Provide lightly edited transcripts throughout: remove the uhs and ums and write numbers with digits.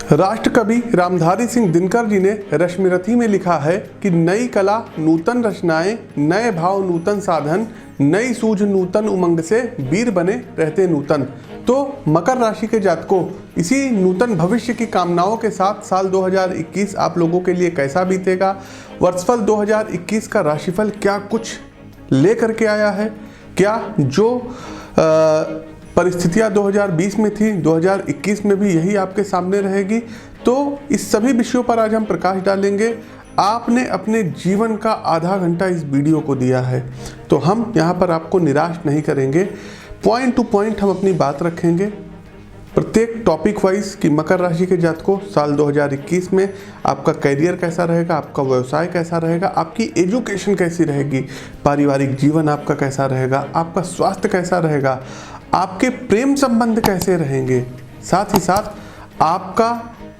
राष्ट्र कवि रामधारी सिंह दिनकर जी ने रश्मिरथी में लिखा है कि नई कला नूतन रचनाएं, नए भाव नूतन साधन, नई सूझ नूतन उमंग से वीर बने रहते नूतन। तो मकर राशि के जातकों, इसी नूतन भविष्य की कामनाओं के साथ साल 2021 आप लोगों के लिए कैसा बीतेगा, वर्षफल 2021 का राशिफल क्या कुछ लेकर के आया है, क्या जो परिस्थितियाँ 2020 में थी 2021 में भी यही आपके सामने रहेगी। तो इस सभी विषयों पर आज हम प्रकाश डालेंगे। आपने अपने जीवन का आधा घंटा इस वीडियो को दिया है, तो हम यहाँ पर आपको निराश नहीं करेंगे। पॉइंट टू पॉइंट हम अपनी बात रखेंगे, प्रत्येक टॉपिक वाइज कि मकर राशि के जातकों साल 2021 में आपका करियर कैसा रहेगा, आपका व्यवसाय कैसा रहेगा, आपकी एजुकेशन कैसी रहेगी, पारिवारिक जीवन आपका कैसा रहेगा, आपका स्वास्थ्य कैसा रहेगा, आपके प्रेम संबंध कैसे रहेंगे, साथ ही साथ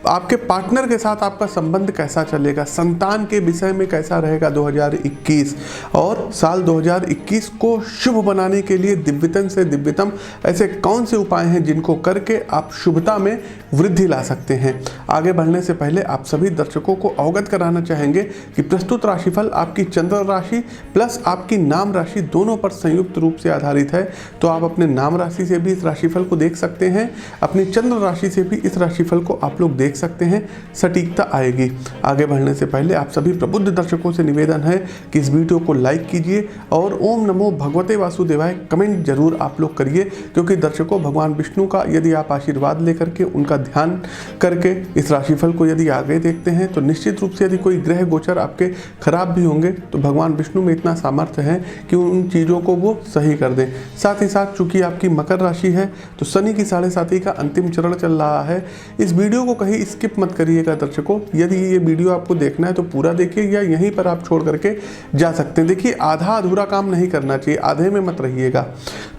आपके पार्टनर के साथ आपका संबंध कैसा चलेगा, संतान के विषय में कैसा रहेगा 2021। और साल 2021 को शुभ बनाने के लिए दिव्यतम से दिव्यतम ऐसे कौन से उपाय हैं जिनको करके आप शुभता में वृद्धि ला सकते हैं। आगे बढ़ने से पहले आप सभी दर्शकों को अवगत कराना चाहेंगे कि प्रस्तुत राशिफल आपकी चंद्र राशि प्लस आपकी नाम राशि दोनों पर संयुक्त रूप से आधारित है। तो आप अपने नाम राशि से भी इस राशिफल को देख सकते हैं, अपनी चंद्र राशि से भी इस राशिफल को आप लोग देख सकते हैं, सटीकता आएगी। आगे बढ़ने से पहले आप सभी प्रबुद्ध दर्शकों से निवेदन है कि इस वीडियो को लाइक कीजिए और ओम नमो भगवते वासुदेवाय कमेंट जरूर आप लोग करिए, क्योंकि दर्शकों भगवान विष्णु का यदि आप आशीर्वाद लेकर के उनका ध्यान करके इस राशिफल को यदि आगे देखते हैं तो निश्चित रूप से यदि कोई ग्रह गोचर आपके खराब भी होंगे तो भगवान विष्णु में इतना सामर्थ्य है कि उन चीज़ों को वो सही कर दें। साथ ही साथ चूंकि आपकी मकर राशि है तो शनि की 7.5 का अंतिम चरण चल रहा है। इस वीडियो को कहीं स्किप मत करिएगा दर्शकों, यदि ये वीडियो आपको देखना है तो पूरा देखिए या यहीं पर आप छोड़ करके जा सकते हैं। देखिए आधा अधूरा काम नहीं करना चाहिए, आधे में मत रहिएगा।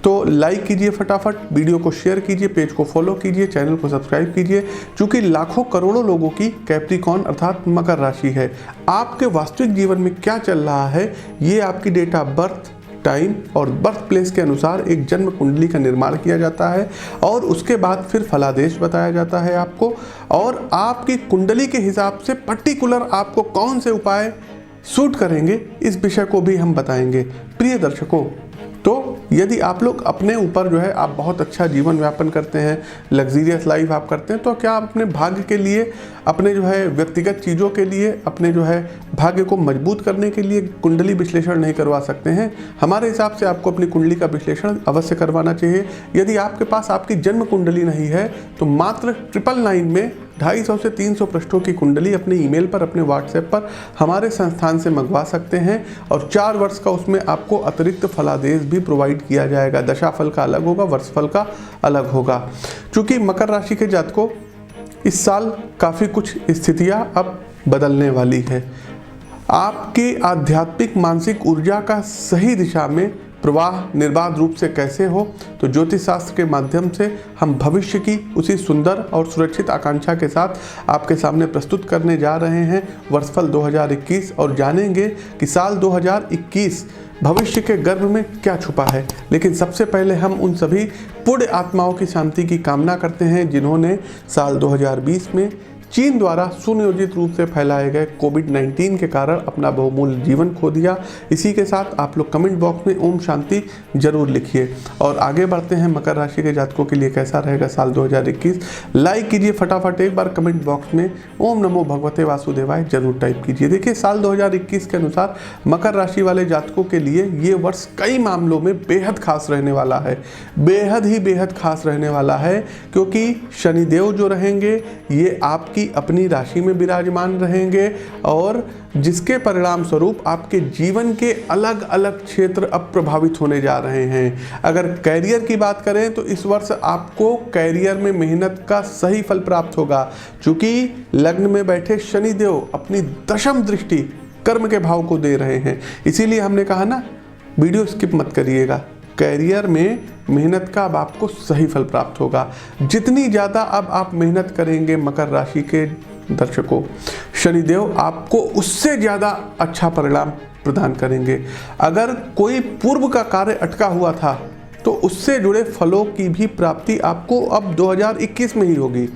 तो लाइक कीजिए फटाफट, वीडियो को शेयर कीजिए, पेज को फॉलो कीजिए, चैनल को सब्सक्राइब कीजिए। चूंकि लाखों करोड़ों लोगों की कैप्रिकॉर्न अर्थात मकर राशि है, आपके वास्तविक जीवन में क्या चल रहा है ये आपकी डेट ऑफ बर्थ, टाइम और बर्थ प्लेस के अनुसार एक जन्म कुंडली का निर्माण किया जाता है और उसके बाद फिर फलादेश बताया जाता है आपको, और आपकी कुंडली के हिसाब से पर्टिकुलर आपको कौन से उपाय सूट करेंगे इस विषय को भी हम बताएंगे। प्रिय दर्शकों, तो यदि आप लोग अपने ऊपर जो है आप बहुत अच्छा जीवन व्यापन करते हैं, लग्जीरियस लाइफ आप करते हैं, तो क्या आप अपने भाग्य के लिए, अपने जो है व्यक्तिगत चीज़ों के लिए, अपने जो है भाग्य को मजबूत करने के लिए कुंडली विश्लेषण नहीं करवा सकते हैं? हमारे हिसाब से आपको अपनी कुंडली का विश्लेषण अवश्य करवाना चाहिए। यदि आपके पास आपकी जन्म कुंडली नहीं है तो मात्र 999 में 250 से 300 पृष्ठों की कुंडली अपने ईमेल पर, अपने व्हाट्सएप पर हमारे संस्थान से मंगवा सकते हैं और 4 वर्ष का उसमें आपको अतिरिक्त फलादेश भी प्रोवाइड किया जाएगा। दशाफल का अलग होगा, वर्षफल का अलग होगा। चूँकि मकर राशि के जातकों इस साल काफ़ी कुछ स्थितियाँ अब बदलने वाली है। आपकी आध्यात्मिक मानसिक ऊर्जा का सही दिशा में प्रवाह निर्बाध रूप से कैसे हो, तो ज्योतिष शास्त्र के माध्यम से हम भविष्य की उसी सुंदर और सुरक्षित आकांक्षा के साथ आपके सामने प्रस्तुत करने जा रहे हैं वर्षफल 2021 और जानेंगे कि साल 2021 भविष्य के गर्भ में क्या छुपा है। लेकिन सबसे पहले हम उन सभी पुण्य आत्माओं की शांति की कामना करते हैं जिन्होंने साल 2020 में चीन द्वारा सुनियोजित रूप से फैलाए गए कोविड-19 के कारण अपना बहुमूल्य जीवन खो दिया। इसी के साथ आप लोग कमेंट बॉक्स में ओम शांति जरूर लिखिए। और आगे बढ़ते हैं, मकर राशि के जातकों के लिए कैसा रहेगा साल 2021। लाइक कीजिए फटाफट, एक बार कमेंट बॉक्स में ओम नमो भगवते वासुदेवाय जरूर टाइप कीजिए। देखिए साल 2021 के अनुसार मकर राशि वाले जातकों के लिए ये वर्ष कई मामलों में बेहद खास रहने वाला है, बेहद ही बेहद खास रहने वाला है, क्योंकि शनिदेव जो रहेंगे ये आपकी अपनी राशि में विराजमान रहेंगे और जिसके परिणाम स्वरूप आपके जीवन के अलग अलग क्षेत्र अब प्रभावित होने जा रहे हैं। अगर कैरियर की बात करें तो इस वर्ष आपको कैरियर में मेहनत का सही फल प्राप्त होगा, क्योंकि लग्न में बैठे शनिदेव अपनी दशम दृष्टि कर्म के भाव को दे रहे हैं। इसीलिए हमने कहा ना, वीडियो स्किप मत करिएगा। कैरियर में मेहनत का अब आपको सही फल प्राप्त होगा। जितनी ज़्यादा अब आप मेहनत करेंगे मकर राशि के दर्शकों, शनिदेव आपको उससे ज़्यादा अच्छा परिणाम प्रदान करेंगे। अगर कोई पूर्व का कार्य अटका हुआ था तो उससे जुड़े फलों की भी प्राप्ति आपको अब 2021 में ही होगी।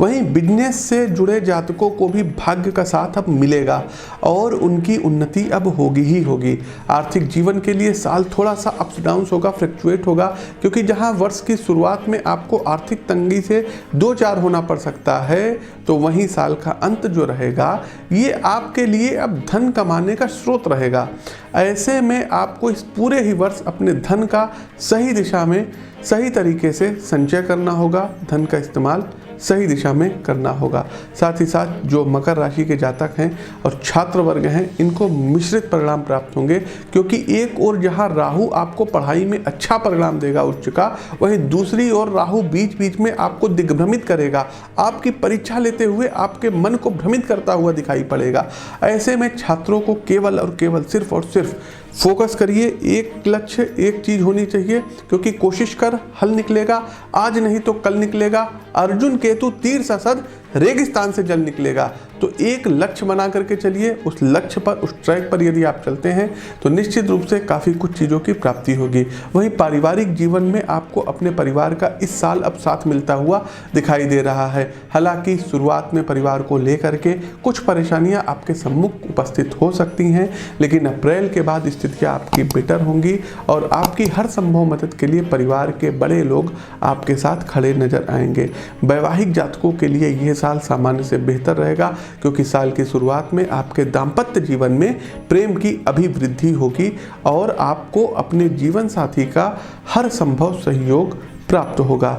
वहीं बिजनेस से जुड़े जातकों को भी भाग्य का साथ अब मिलेगा और उनकी उन्नति अब होगी ही होगी। आर्थिक जीवन के लिए साल थोड़ा सा अप्स डाउन्स होगा, फ्लक्चुएट होगा, क्योंकि जहां वर्ष की शुरुआत में आपको आर्थिक तंगी से दो चार होना पड़ सकता है, तो वहीं साल का अंत जो रहेगा ये आपके लिए अब धन कमाने का स्रोत रहेगा। ऐसे में आपको इस पूरे ही वर्ष अपने धन का सही दिशा में सही तरीके से संचय करना होगा, धन का इस्तेमाल सही दिशा में करना होगा। साथ ही साथ जो मकर राशि के जातक हैं और छात्र वर्ग हैं, इनको मिश्रित परिणाम प्राप्त होंगे, क्योंकि एक ओर जहां राहु आपको पढ़ाई में अच्छा परिणाम देगा उच्च का, वहीं दूसरी ओर राहु बीच बीच में आपको दिग्भ्रमित करेगा, आपकी परीक्षा लेते हुए आपके मन को भ्रमित करता हुआ दिखाई पड़ेगा। ऐसे में छात्रों को केवल और केवल सिर्फ और सिर्फ फोकस करिए, एक लक्ष्य एक चीज होनी चाहिए, क्योंकि कोशिश कर हल निकलेगा, आज नहीं तो कल निकलेगा। अर्जुन केतु तीर ससद रेगिस्तान से जल निकलेगा। तो एक लक्ष्य बना करके चलिए, उस लक्ष्य पर, उस ट्रैक पर यदि आप चलते हैं तो निश्चित रूप से काफ़ी कुछ चीज़ों की प्राप्ति होगी। वहीं पारिवारिक जीवन में आपको अपने परिवार का इस साल अब साथ मिलता हुआ दिखाई दे रहा है। हालांकि शुरुआत में परिवार को लेकर के कुछ परेशानियां आपके सम्मुख उपस्थित हो सकती हैं, लेकिन अप्रैल के बाद स्थितियां आपकी बेटर होंगी और आपकी हर संभव मदद के लिए परिवार के बड़े लोग आपके साथ खड़े नजर आएंगे। वैवाहिक जातकों के लिए यह साल सामान्य से बेहतर रहेगा, क्योंकि साल की शुरुआत में आपके दाम्पत्य जीवन में प्रेम की अभिवृद्धि होगी और आपको अपने जीवन साथी का हर संभव सहयोग प्राप्त होगा।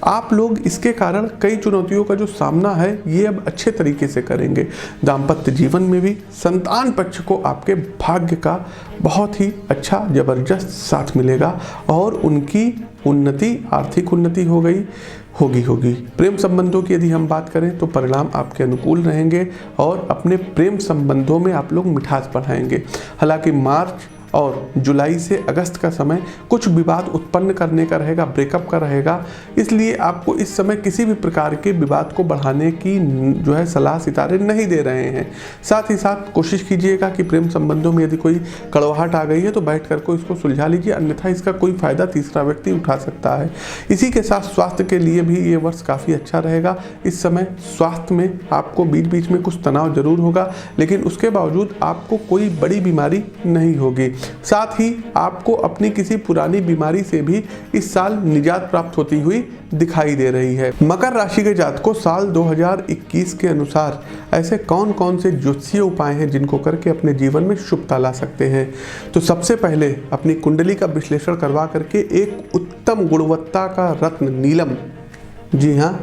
आप लोग इसके कारण कई चुनौतियों का जो सामना है ये अब अच्छे तरीके से करेंगे। दाम्पत्य जीवन में भी संतान पक्ष को आपके भाग्य का बहुत ही अच्छा जबरदस्त साथ मिलेगा और उनकी उन्नति, आर्थिक उन्नति होगी। प्रेम संबंधों की यदि हम बात करें तो परिणाम आपके अनुकूल रहेंगे और अपने प्रेम संबंधों में आप लोग मिठास बढ़ाएंगे। हालांकि मार्च और जुलाई से अगस्त का समय कुछ विवाद उत्पन्न करने का रहेगा, ब्रेकअप का रहेगा, इसलिए आपको इस समय किसी भी प्रकार के विवाद को बढ़ाने की जो है सलाह सितारे नहीं दे रहे हैं। साथ ही साथ कोशिश कीजिएगा कि प्रेम संबंधों में यदि कोई कड़वाहट आ गई है तो बैठ कर को इसको सुलझा लीजिए, अन्यथा इसका कोई फायदा तीसरा व्यक्ति उठा सकता है। इसी के साथ स्वास्थ्य के लिए भी ये वर्ष काफ़ी अच्छा रहेगा। इस समय स्वास्थ्य में आपको बीच बीच में कुछ तनाव जरूर होगा, लेकिन उसके बावजूद आपको कोई बड़ी बीमारी नहीं होगी। साथ ही आपको अपनी किसी पुरानी बीमारी से भी इस साल निजात प्राप्त होती हुई दिखाई दे रही है। मकर राशि के जातकों, साल 2021 के अनुसार ऐसे कौन कौन से ज्योतिषीय उपाय हैं जिनको करके अपने जीवन में शुभता ला सकते हैं। तो सबसे पहले अपनी कुंडली का विश्लेषण करवा करके एक उत्तम गुणवत्ता का रत्न नीलम, जी हाँ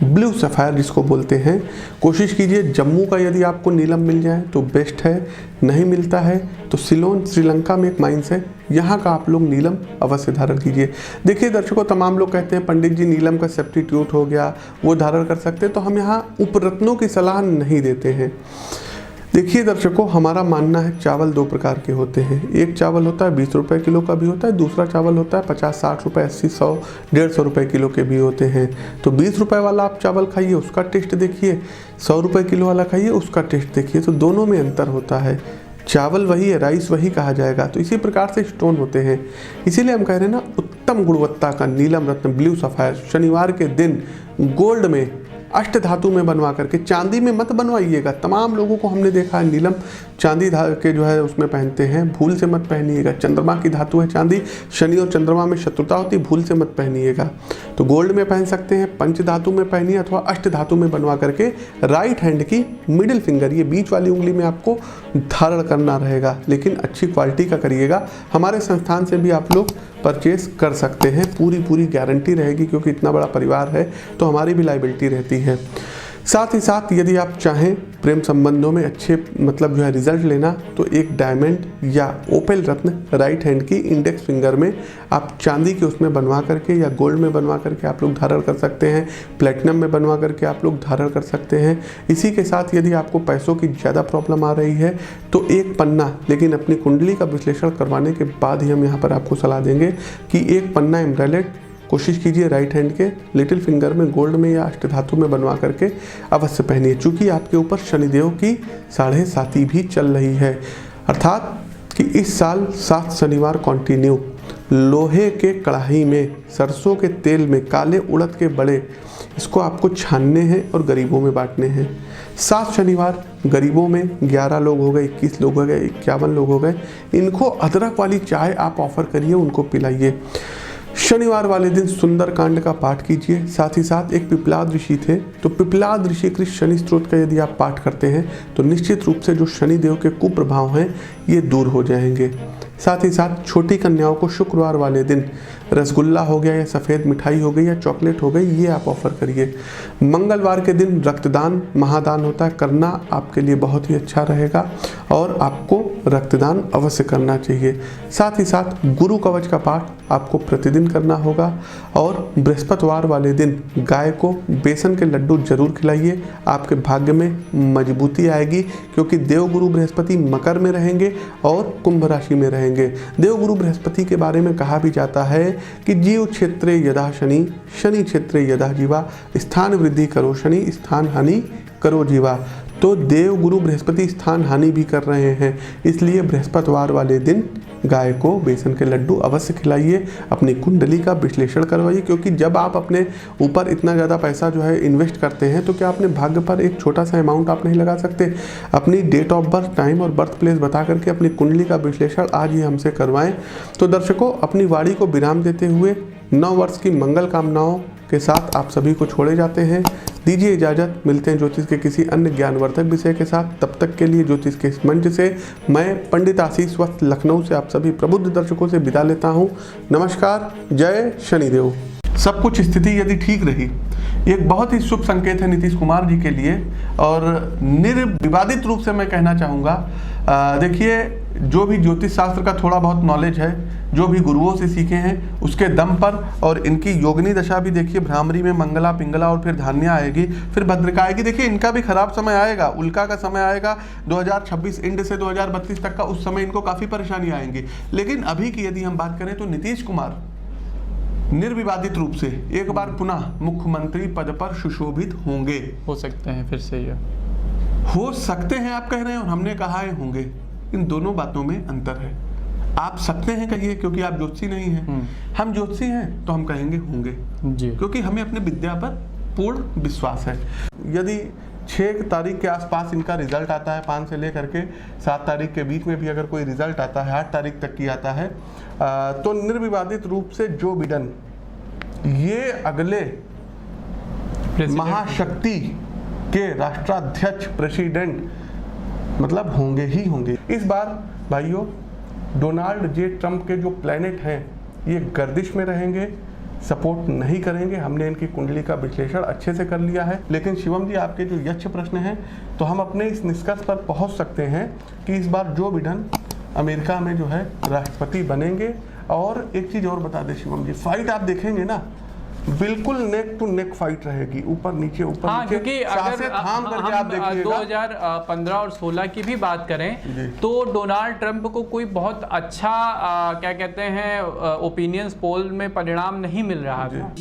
ब्लू सफ़ायर जिसको बोलते हैं, कोशिश कीजिए जम्मू का यदि आपको नीलम मिल जाए तो बेस्ट है, नहीं मिलता है तो सिलोन श्रीलंका में एक माइंस है, यहाँ का आप लोग नीलम अवश्य धारण कीजिए। देखिए दर्शकों, तमाम लोग कहते हैं पंडित जी नीलम का सब्स्टिट्यूट हो गया, वो धारण कर सकते हैं, तो हम यहाँ उपरत्नों की सलाह नहीं देते हैं। देखिए दर्शकों, हमारा मानना है चावल दो प्रकार के होते हैं। एक चावल होता है 20 रुपये किलो का भी होता है, दूसरा चावल होता है 50-60 रुपये, 80, 100, 150 रुपये किलो के भी होते हैं। तो 20 रुपये वाला आप चावल खाइए, उसका टेस्ट देखिए, 100 रुपये किलो वाला खाइए, उसका टेस्ट देखिए, तो दोनों में अंतर होता है। चावल वही है, राइस वही कहा जाएगा। तो इसी प्रकार से स्टोन होते हैं, इसीलिए हम कह रहे हैं ना, उत्तम गुणवत्ता का नीलम रत्न ब्लू सफ़ायर शनिवार के दिन गोल्ड में अष्ट धातु में बनवा करके, चांदी में मत बनवाइएगा। तमाम लोगों को हमने देखा है नीलम चांदी के जो है उसमें पहनते हैं, भूल से मत पहनिएगा। चंद्रमा की धातु है चांदी, शनि और चंद्रमा में शत्रुता होती, भूल से मत पहनिएगा। तो गोल्ड में पहन सकते हैं, पंच धातु में पहनिए अथवा अष्ट धातु में बनवा करके राइट हैंड की मिडिल फिंगर, ये बीच वाली उंगली में आपको धारण करना रहेगा, लेकिन अच्छी क्वालिटी का करिएगा। हमारे संस्थान से भी आप लोग परचेस कर सकते हैं, पूरी गारंटी रहेगी, क्योंकि इतना बड़ा परिवार है तो हमारी भी लायबिलिटी रहती है। साथ ही साथ यदि आप चाहें प्रेम संबंधों में अच्छे मतलब जो है रिजल्ट लेना, तो एक डायमंड या ओपेल रत्न राइट हैंड की इंडेक्स फिंगर में आप चांदी के उसमें बनवा करके या गोल्ड में बनवा करके आप लोग धारण कर सकते हैं, प्लेटिनम में बनवा करके आप लोग धारण कर सकते हैं। इसी के साथ यदि आपको पैसों की ज़्यादा प्रॉब्लम आ रही है तो एक पन्ना, लेकिन अपनी कुंडली का विश्लेषण करवाने के बाद ही हम यहाँ पर आपको सलाह देंगे कि एक पन्ना एम्ब्रेलेट कोशिश कीजिए राइट हैंड के लिटिल फिंगर में गोल्ड में या अष्ट धातु में बनवा करके अवश्य पहनिए। चूँकि आपके ऊपर शनिदेव की 7.5 भी चल रही है, अर्थात कि इस साल 7 शनिवार कंटिन्यू लोहे के कढ़ाई में सरसों के तेल में काले उड़द के बड़े, इसको आपको छानने हैं और गरीबों में बांटने हैं। 7 शनिवार गरीबों में 11 लोग हो गए, 21 लोग हो गए, 51 लोग हो गए, इनको अदरक वाली चाय आप ऑफर करिए, उनको पिलाइए। शनिवार वाले दिन सुंदरकांड का पाठ कीजिए। साथ ही साथ एक पिपलाद ऋषि थे, तो पिपलाद ऋषि कृत शनि स्तोत्र का यदि आप पाठ करते हैं तो निश्चित रूप से जो शनिदेव के कुप्रभाव हैं ये दूर हो जाएंगे। साथ ही साथ छोटी कन्याओं को शुक्रवार वाले दिन रसगुल्ला हो गया या सफ़ेद मिठाई हो गई या चॉकलेट हो गई, ये आप ऑफर करिए। मंगलवार के दिन रक्तदान महादान होता है, करना आपके लिए बहुत ही अच्छा रहेगा और आपको रक्तदान अवश्य करना चाहिए। साथ ही साथ गुरु कवच का पाठ आपको प्रतिदिन करना होगा और बृहस्पतिवार वाले दिन गाय को बेसन के लड्डू जरूर खिलाइए। आपके भाग्य में मजबूती आएगी, क्योंकि देवगुरु बृहस्पति मकर में रहेंगे और कुंभ राशि में रहेंगे। देवगुरु बृहस्पति के बारे में कहा भी जाता है कि जीव क्षेत्रे यदा शनि, शनि क्षेत्रे यदा जीवा, स्थान वृद्धि करो शनि, स्थान हानि करो जीवा। तो देव गुरु बृहस्पति स्थान हानि भी कर रहे हैं, इसलिए बृहस्पतिवार वाले दिन गाय को बेसन के लड्डू अवश्य खिलाइए। अपनी कुंडली का विश्लेषण करवाइए, क्योंकि जब आप अपने ऊपर इतना ज़्यादा पैसा जो है इन्वेस्ट करते हैं तो क्या अपने भाग्य पर एक छोटा सा अमाउंट आप नहीं लगा सकते? अपनी डेट ऑफ बर्थ, टाइम और बर्थ प्लेस बता करके अपनी कुंडली का विश्लेषण आज ही हमसे करवाएं। तो दर्शकों, अपनी वाणी को विराम देते हुए 9 वर्ष की मंगल कामनाओं के साथ आप सभी को छोड़े जाते हैं। दीजिए इजाज़त, मिलते हैं ज्योतिष के किसी अन्य ज्ञानवर्धक विषय के साथ। तब तक के लिए ज्योतिष के इस मंच से मैं पंडित आशीष वस्त लखनऊ से आप सभी प्रबुद्ध दर्शकों से विदा लेता हूं। नमस्कार, जय शनिदेव। सब कुछ स्थिति यदि ठीक रही, एक बहुत ही शुभ संकेत है नीतीश कुमार जी के लिए और निर्विवादित रूप से मैं कहना चाहूँगा। देखिए, जो भी ज्योतिष शास्त्र का थोड़ा बहुत नॉलेज है, जो भी गुरुओं से सीखे हैं उसके दम पर, और इनकी योगिनी दशा भी देखिए, भ्रामरी में मंगला पिंगला और फिर धान्या आएगी, फिर भद्रिका आएगी। देखिए, इनका भी खराब समय आएगा, उल्का का समय आएगा 2026 एंड से 2032 तक का, उस समय इनको काफ़ी परेशानी आएंगी। लेकिन अभी की यदि हम बात करें तो नीतीश कुमार निर्विवादित रूप से एक बार पुनः मुख्यमंत्री पद पर सुशोभित होंगे। हो सकते हैं, फिर से ये हो सकते हैं आप कह रहे हैं और हमने कहा है होंगे। इन दोनों बातों में अंतर है। आप सकते हैं कहिए, क्योंकि आप ज्योतिषी नहीं हैं। हम ज्योतिषी हैं तो हम कहेंगे होंगे जी, क्योंकि हमें अपने विद्या पर पूर्ण विश्वास है। यदि 6 तारीख के आसपास इनका रिजल्ट आता है, 5 से लेकर के 7 तारीख के बीच में भी अगर कोई रिजल्ट आता है, 8 तारीख तक की आता है, तो निर्विवादित रूप से जो बिडेन ये अगले महाशक्ति के राष्ट्राध्यक्ष प्रेसिडेंट मतलब होंगे ही होंगे। इस बार भाइयों, डोनाल्ड जे ट्रंप के जो प्लैनेट हैं ये गर्दिश में रहेंगे, सपोर्ट नहीं करेंगे। हमने इनकी कुंडली का विश्लेषण अच्छे से कर लिया है। लेकिन शिवम जी, आपके जो यक्ष प्रश्न हैं, तो हम अपने इस निष्कर्ष पर पहुंच सकते हैं कि इस बार जो बिडेन अमेरिका में जो है राष्ट्रपति बनेंगे। और एक चीज़ और बता दें शिवम जी, फाइट आप देखेंगे ना, बिल्कुल नेक टू नेक फाइट रहेगी, ऊपर नीचे ऊपर नीचे। क्योंकि अगर थाम करके आप देखिएगा 2015 और 16 की भी बात करें तो डोनाल्ड ट्रंप को कोई बहुत अच्छा क्या कहते हैं ओपिनियंस पोल में परिणाम नहीं मिल रहा था।